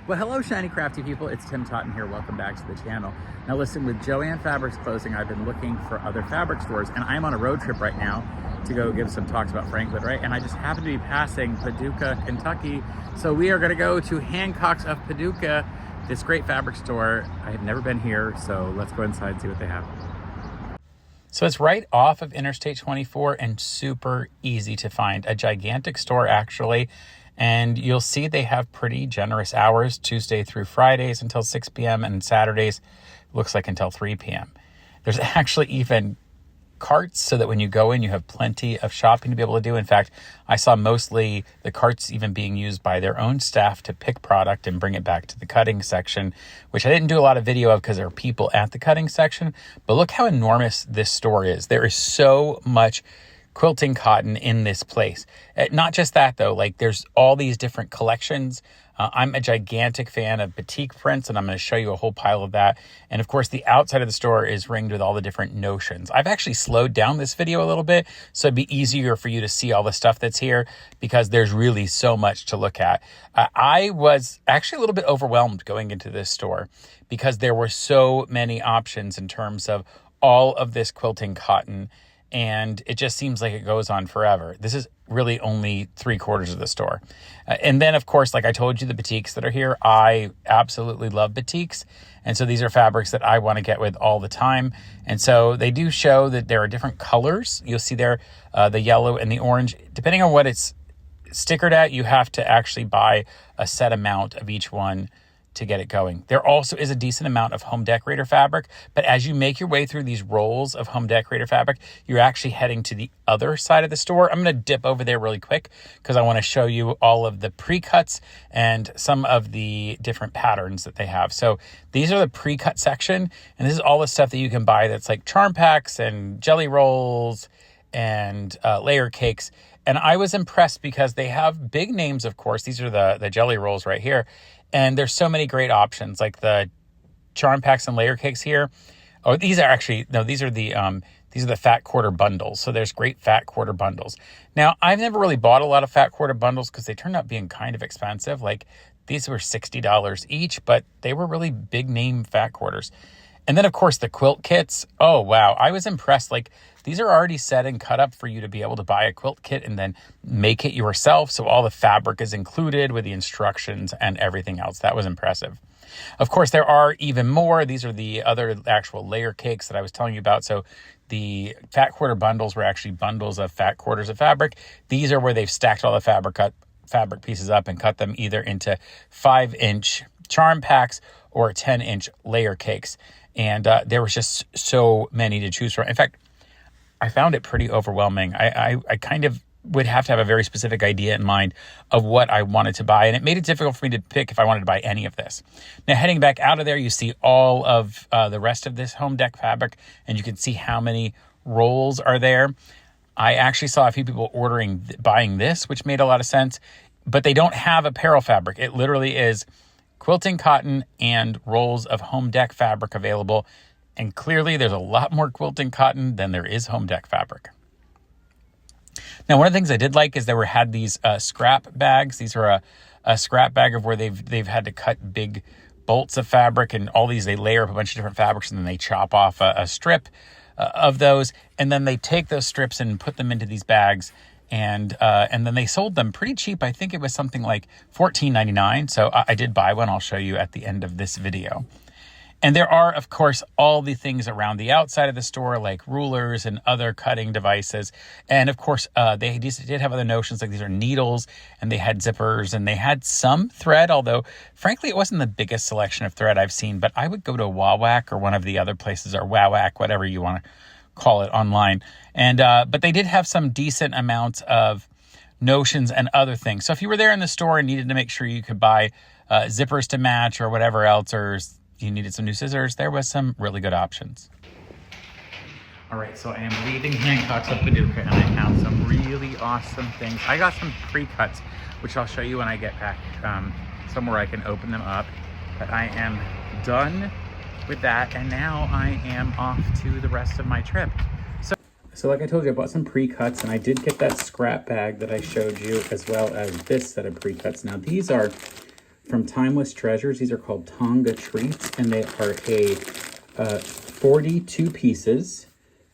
Well, hello, Shiny Crafty People. It's Tim Totten here. Welcome back to the channel. Now listen, with Joann Fabrics closing, I've been looking for other fabric stores, and I'm on a road trip right now to go give some talks about Franklin, right? And I just happen to be passing Paducah, Kentucky. So we are gonna go to Hancocks of Paducah, this great fabric store. I have never been here, so let's go inside and see what they have. So it's right off of Interstate 24 and super easy to find. A gigantic store, actually. And you'll see they have pretty generous hours, Tuesday through Fridays until 6 p.m. and Saturdays, looks like until 3 p.m. There's actually even carts so that when you go in, you have plenty of shopping to be able to do. In fact, I saw mostly the carts even being used by their own staff to pick product and bring it back to the cutting section, which I didn't do a lot of video of because there are people at the cutting section. But look how enormous this store is. There is so much quilting cotton in this place. Not just that though, like there's all these different collections. I'm a gigantic fan of batik prints, and I'm going to show you a whole pile of that. And of course, the outside of the store is ringed with all the different notions. I've actually slowed down this video a little bit, so it'd be easier for you to see all the stuff that's here because there's really so much to look at. I was actually a little bit overwhelmed going into this store because there were so many options in terms of all of this quilting cotton. And it just seems like it goes on forever. This is really only 3/4 of the store. And then, of course, like I told you, the batiks that are here, I absolutely love batiks. And so these are fabrics that I want to get with all the time. And so they do show that there are different colors. You'll see there the yellow and the orange. Depending on what it's stickered at, you have to actually buy a set amount of each one to get it going. There also is a decent amount of home decorator fabric, but as you make your way through these rolls of home decorator fabric, you're actually heading to the other side of the store. I'm going to dip over there really quick because I want to show you all of the pre-cuts and some of the different patterns that they have. So these are the pre-cut section, and this is all the stuff that you can buy that's like charm packs and jelly rolls and layer cakes. And I was impressed because they have big names, of course. These are the jelly rolls right here. And there's so many great options, like the charm packs and layer cakes here. Oh, these are the fat quarter bundles. So there's great fat quarter bundles. Now, I've never really bought a lot of fat quarter bundles because they turned out being kind of expensive. Like these were $60 each, but they were really big name fat quarters. And then, of course, the quilt kits. Oh, wow. I was impressed. Like, these are already set and cut up for you to be able to buy a quilt kit and then make it yourself. So all the fabric is included with the instructions and everything else. That was impressive. Of course, there are even more. These are the other actual layer cakes that I was telling you about. So the fat quarter bundles were actually bundles of fat quarters of fabric. These are where they've stacked all the fabric pieces up and cut them either into 5-inch charm packs or 10-inch layer cakes. And there was just so many to choose from. In fact, I found it pretty overwhelming. I kind of would have to have a very specific idea in mind of what I wanted to buy. And it made it difficult for me to pick if I wanted to buy any of this. Now, heading back out of there, you see all of the rest of this home deck fabric. And you can see how many rolls are there. I actually saw a few people buying this, which made a lot of sense. But they don't have apparel fabric. It literally is quilting cotton and rolls of home deck fabric available. And clearly there's a lot more quilting cotton than there is home deck fabric. Now, one of the things I did like is had these scrap bags. These are a scrap bag of where they've had to cut big bolts of fabric, and all these, they layer up a bunch of different fabrics and then they chop off a strip of those. And then they take those strips and put them into these bags. And then they sold them pretty cheap. I think it was something like $14.99. So I did buy one. I'll show you at the end of this video. And there are, of course, all the things around the outside of the store, like rulers and other cutting devices. And of course, they did have other notions, like these are needles, and they had zippers, and they had some thread, although frankly, it wasn't the biggest selection of thread I've seen. But I would go to Wawac or one of the other places, or Wawac, whatever you want to call it online. And but they did have some decent amounts of notions and other things. So if you were there in the store and needed to make sure you could buy zippers to match or whatever else, or you needed some new scissors, there was some really good options. All right, so I am leaving Hancocks of Paducah, and I have some really awesome things. I got some pre-cuts, which I'll show you when I get back somewhere I can open them up. But I am done with that, and now I am off to the rest of my trip. So like I told you, I bought some pre-cuts, and I did get that scrap bag that I showed you, as well as this set of pre-cuts. Now these are from Timeless Treasures. These are called Tonga Treats, and they are a 42 pieces.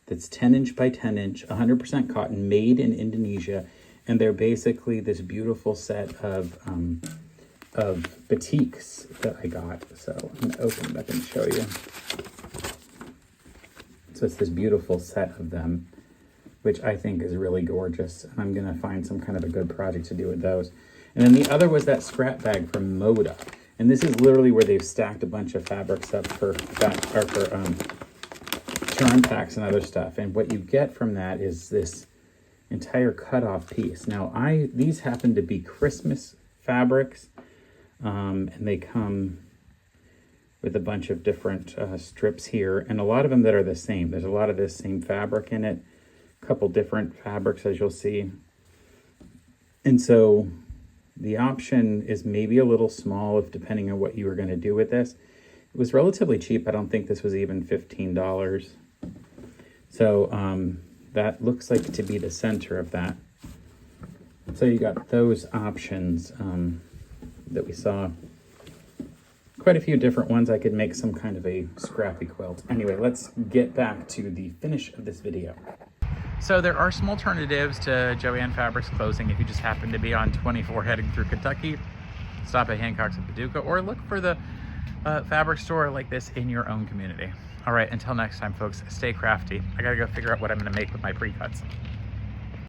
That's 10 inch by 10 inch, 100% cotton, made in Indonesia. And they're basically this beautiful set of batiks that I got. So I'm gonna open it up and show you. So it's this beautiful set of them, which I think is really gorgeous. And I'm gonna find some kind of a good project to do with those. And then the other was that scrap bag from Moda. And this is literally where they've stacked a bunch of fabrics up for charm packs and other stuff. And what you get from that is this entire cut-off piece. Now, these happen to be Christmas fabrics, and they come with a bunch of different strips here, and a lot of them that are the same. There's a lot of this same fabric in it, a couple different fabrics, as you'll see. And so the option is maybe a little small, if depending on what you were going to do with this. It was relatively cheap. I don't think this was even $15. So that looks like to be the center of that. So you got those options that we saw. Quite a few different ones. I could make some kind of a scrappy quilt. Anyway, let's get back to the finish of this video. So there are some alternatives to Joann Fabrics clothing if you just happen to be on 24 heading through Kentucky. Stop at Hancocks of Paducah, or look for the fabric store like this in your own community. All right, until next time, folks, stay crafty. I gotta go figure out what I'm gonna make with my pre-cuts.